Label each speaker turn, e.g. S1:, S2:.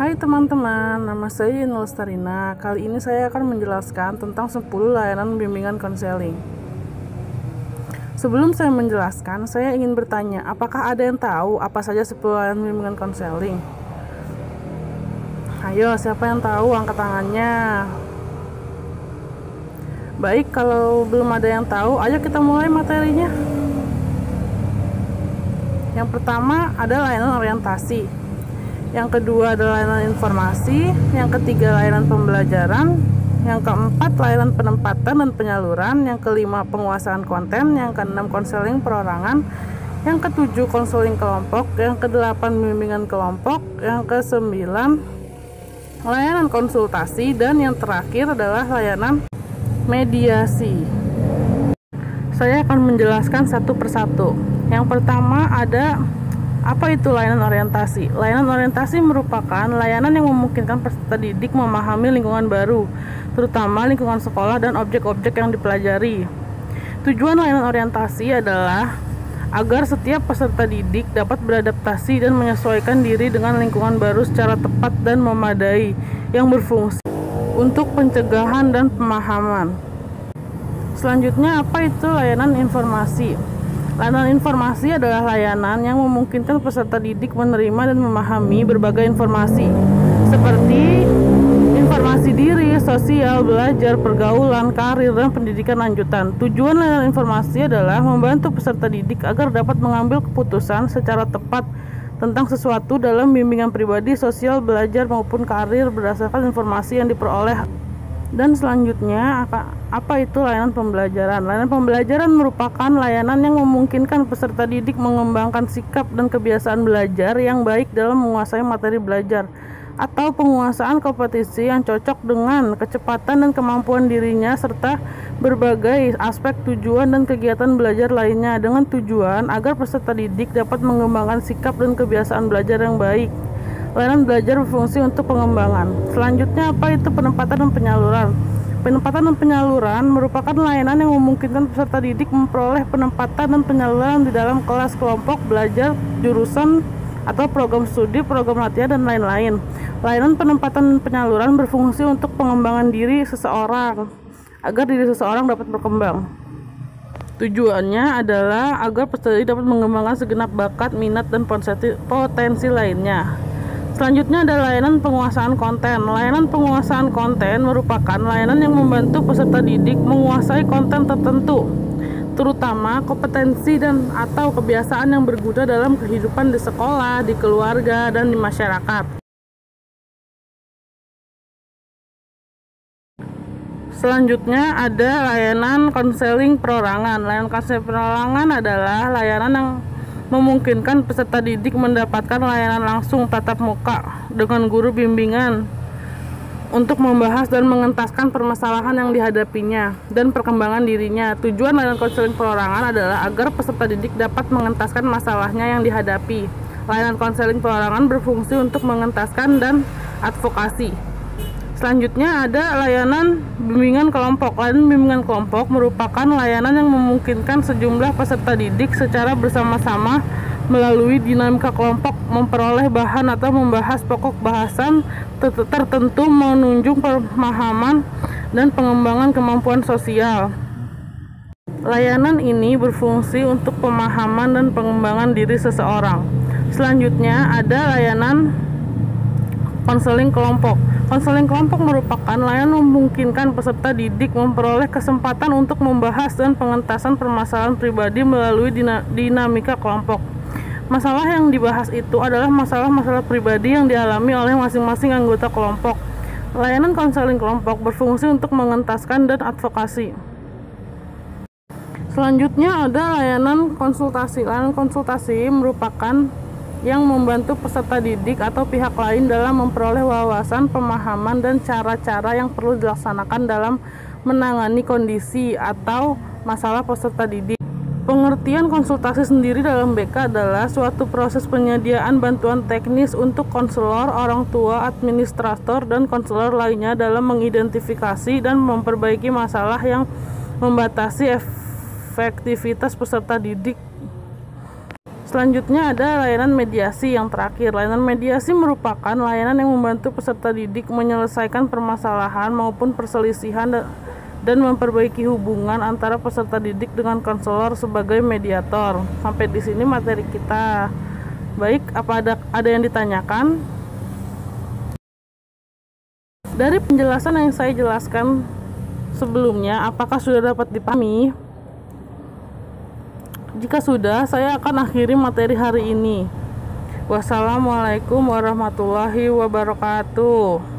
S1: Hai teman-teman, nama saya Yunus Starina. Kali ini saya akan menjelaskan tentang 10 layanan bimbingan konseling. Sebelum saya menjelaskan, saya ingin bertanya, apakah ada yang tahu apa saja 10 layanan bimbingan konseling? Ayo, siapa yang tahu? Angkat tangannya. Baik, kalau belum ada yang tahu, ayo kita mulai materinya. Yang pertama ada layanan orientasi. Yang kedua adalah layanan informasi, yang ketiga layanan pembelajaran, yang keempat layanan penempatan dan penyaluran, yang kelima penguasaan konten, yang keenam konseling perorangan, yang ketujuh konseling kelompok, yang kedelapan bimbingan kelompok, yang kesembilan layanan konsultasi, dan yang terakhir adalah layanan mediasi. Saya akan menjelaskan satu persatu. Yang pertama ada apa itu layanan orientasi? Layanan orientasi merupakan layanan yang memungkinkan peserta didik memahami lingkungan baru, terutama lingkungan sekolah dan objek-objek yang dipelajari. Tujuan layanan orientasi adalah agar setiap peserta didik dapat beradaptasi dan menyesuaikan diri dengan lingkungan baru secara tepat dan memadai, yang berfungsi untuk pencegahan dan pemahaman. Selanjutnya, apa itu layanan informasi? Layanan informasi adalah layanan yang memungkinkan peserta didik menerima dan memahami berbagai informasi, seperti informasi diri, sosial, belajar, pergaulan, karir, dan pendidikan lanjutan. Tujuan layanan informasi adalah membantu peserta didik agar dapat mengambil keputusan secara tepat tentang sesuatu dalam bimbingan pribadi, sosial, belajar, maupun karir berdasarkan informasi yang diperoleh. Dan selanjutnya, apa itu layanan pembelajaran? Layanan pembelajaran merupakan layanan yang memungkinkan peserta didik mengembangkan sikap dan kebiasaan belajar yang baik dalam menguasai materi belajar, atau penguasaan kompetisi yang cocok dengan kecepatan dan kemampuan dirinya, serta berbagai aspek tujuan dan kegiatan belajar lainnya, dengan tujuan agar peserta didik dapat mengembangkan sikap dan kebiasaan belajar yang baik. Layanan belajar berfungsi untuk pengembangan. Selanjutnya, apa itu penempatan dan penyaluran? Penempatan dan penyaluran merupakan layanan yang memungkinkan peserta didik memperoleh penempatan dan penyaluran di dalam kelas, kelompok belajar, jurusan atau program studi, program latihan, dan lain-lain. Layanan penempatan dan penyaluran berfungsi untuk pengembangan diri seseorang agar diri seseorang dapat berkembang. Tujuannya adalah agar peserta didik dapat mengembangkan segenap bakat, minat, dan potensi lainnya. Selanjutnya ada layanan penguasaan konten. Layanan penguasaan konten merupakan layanan yang membantu peserta didik menguasai konten tertentu, terutama kompetensi dan atau kebiasaan yang berguna dalam kehidupan di sekolah, di keluarga, dan di masyarakat. Selanjutnya ada layanan konseling perorangan. Layanan konseling perorangan adalah layanan yang memungkinkan peserta didik mendapatkan layanan langsung tatap muka dengan guru bimbingan untuk membahas dan mengentaskan permasalahan yang dihadapinya dan perkembangan dirinya. Tujuan layanan konseling perorangan adalah agar peserta didik dapat mengentaskan masalahnya yang dihadapi. Layanan konseling perorangan berfungsi untuk mengentaskan dan advokasi. Selanjutnya ada layanan bimbingan kelompok. Layanan bimbingan kelompok merupakan layanan yang memungkinkan sejumlah peserta didik secara bersama-sama melalui dinamika kelompok memperoleh bahan atau membahas pokok bahasan tertentu, menunjang pemahaman dan pengembangan kemampuan sosial. Layanan ini berfungsi untuk pemahaman dan pengembangan diri seseorang. Selanjutnya ada layanan konseling kelompok. Konseling kelompok merupakan layanan memungkinkan peserta didik memperoleh kesempatan untuk membahas dan pengentasan permasalahan pribadi melalui dinamika kelompok. Masalah yang dibahas itu adalah masalah-masalah pribadi yang dialami oleh masing-masing anggota kelompok. Layanan konseling kelompok berfungsi untuk mengentaskan dan advokasi. Selanjutnya ada layanan konsultasi. Layanan konsultasi merupakan yang membantu peserta didik atau pihak lain dalam memperoleh wawasan, pemahaman, dan cara-cara yang perlu dilaksanakan dalam menangani kondisi atau masalah peserta didik. Pengertian konsultasi sendiri dalam BK adalah suatu proses penyediaan bantuan teknis untuk konselor, orang tua, administrator, dan konselor lainnya dalam mengidentifikasi dan memperbaiki masalah yang membatasi efektivitas peserta didik. Selanjutnya ada layanan mediasi yang terakhir. Layanan mediasi merupakan layanan yang membantu peserta didik menyelesaikan permasalahan maupun perselisihan dan memperbaiki hubungan antara peserta didik dengan konselor sebagai mediator. Sampai di sini materi kita. Baik, apa ada yang ditanyakan? Dari penjelasan yang saya jelaskan sebelumnya, apakah sudah dapat dipahami? Jika sudah, saya akan akhiri materi hari ini. Wassalamualaikum warahmatullahi wabarakatuh.